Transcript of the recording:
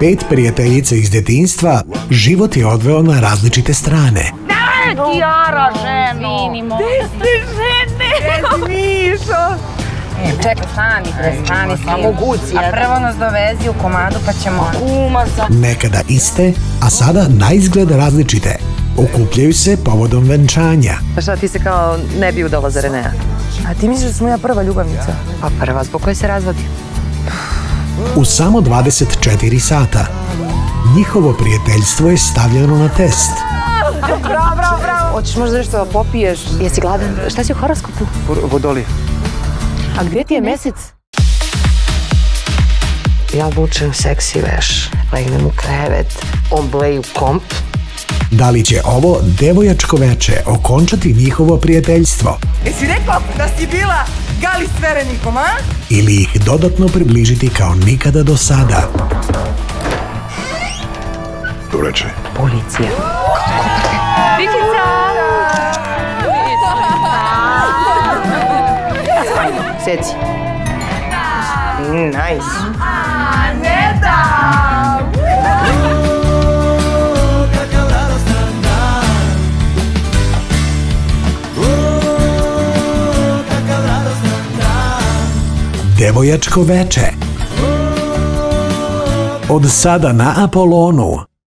5 prijateljica iz detinjstva život je odveo na različite strane. Kijara, ženo! Gde ste žene? Mišo! Čekaj, stani, samo guci. A prvo nas dovezi u komadu pa ćemo... Kuma sam. Nekada iste, a sada naizgled različite. Okupljaju se povodom venčanja. Pa šta, ti se kao ne bi udala za Renea? A ti misliš da sam moja prva ljubavnica? Pa prva, zbog koje se razvodi. U samo 24 sata. Njihovo prijateljstvo je stavljeno na test. Bravo. Hoćeš možda nešto da popiješ? Jesi gladan? Šta si u horoskopu? Vodolije. A gdje ti je mesec? Ja obučem seksi veš, legnem u krevet, obleju komp. Da li će ovo devojačko veče okončati njihovo prijateljstvo? Jesi rekao da si bila Gali s Verenikom, a? Ili ih dodatno približiti kao nikada do sada? Dobro večer. Policija. Vikica! Seci. Nice. Ne da! Devojačko veče. Od sada na Apolonu.